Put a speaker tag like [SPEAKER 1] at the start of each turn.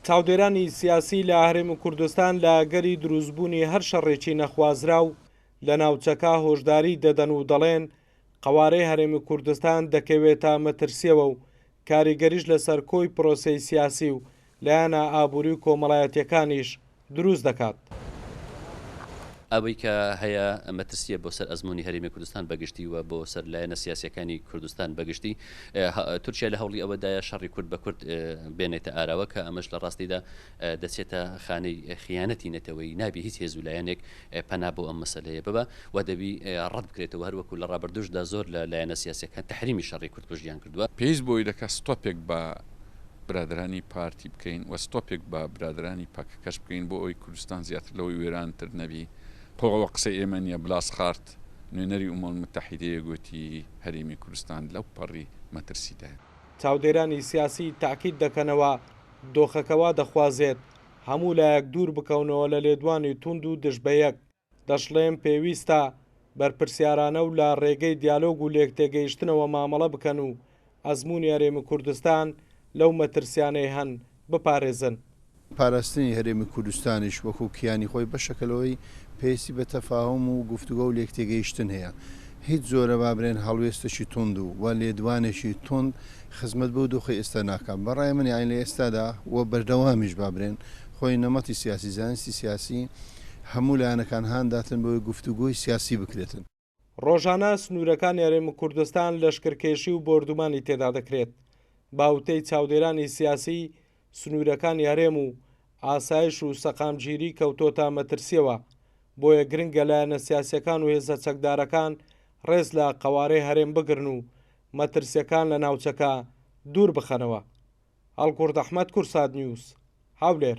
[SPEAKER 1] چاودێرانی سیاسی لە هەرێمی کوردستان لە گەری دروستبوونی هەر شەڕێکی نەخوازرا و لە ناوچەکە هۆشداری دەدەن و دەڵێن قەوارەی هەرێمی کوردستان دەکەوێتە مەترسیەوە و کاریگەریش لەسەر کۆی پرۆسەی سیاسی و لایەنە ئابووری و کۆمەڵایەتیەکانیش دروست دەکات.
[SPEAKER 2] ئەوەی کە هەیە مەترسیە بۆ سەر ئەزمموی هەرێمی کوردستان بەگشتی و بۆ سەر لایەنە سیاسەکانی کوردستان بەگشتی تورکیا لە هەوڵی ئەوەدایە شەڕی کورد بە کورد بێنێتە ئاراوە کە ئەمەش لە ڕاستیدا دەچێتە خانەی خیانەتی نەتەوەی نابی هیچ هێز و لایەنێک پەنا بۆ ئەم مەسەلەیە ببە و دەبی ڕەت بکرێتەوە هەروەکو لە ڕابردوشدا زۆر لە لایەنە سیاسەکان تەحریمی شەڕی کورد کوژیان کردووە.
[SPEAKER 3] پێویست بۆی دەکات ستۆپێک بە برادرانی پارتی بکەین و ستۆپێک بە برادرانی پاکەکەش بکەین بۆ ئەوی کوردستان زیاتر لەوەی وێرانتر نەبی. قۆڵەوە قسەی ئێمە نیە بلاس خارت نوێنەری ئومەل متحیدەیە گوتی هەرێمی کوردستان لەو پەڕی مەترسیدایە.
[SPEAKER 1] چاودێرانی سیاسی تاکید دەکەنەوە دۆخەکەوا دەخوازێت هەموو لایەک دوور بکەونەوە لە لێدوانی توند و دژبەیەک. دەشڵێن پێویستە بەرپرسیارانە و لە ڕێگەی دیالۆگ و لێکتێگەیشتنەوە مامەڵە بکەن و ئەزمموی هەرێمی کوردستان لەو مەترسیانەی هەن بپارێزن.
[SPEAKER 4] پاراستنی هەرێمی کوردستانیش وەکو کیانی خۆی بەشەکەلەوەی پێویستی بە تەفاهم و گفتوگە و لێکتێگەیشتن هەیە. هیچ زۆرە بابرێن هەڵوێستەشی تند و لێدوانێکی تند خزمەت بۆ دۆخی ئێستا ناکەم. بەڕای من یان لە ئێستادا و بەردەوامیش بابرێن خۆی نەمەتی سیاسی زانستی سیاسی هەموو لایەنەکان هانداتن بۆی گفتوگۆی سیاسی بکرێتن.
[SPEAKER 1] ڕۆژانە سنوورەکانی هەرێمی کوردستان لەشکرکێشی و بۆردومانی تێدا دەکرێت. باوتەی چاودێرانی سیاسی سنوورەکانی هەرێم و ئاسایش و سەقامگیری کەوتۆتە مەترسیەوە بۆیە گرنگە لایەنە سیاسیەکان و هێزە چەکدارەکان ڕێز لە قەوارەی هەرێم بگرن و مەترسیەکان لە ناوچەکە دوور بخەنەوە. هەڵگورد ئەحمەد، کورسات نیوز، هاولێر.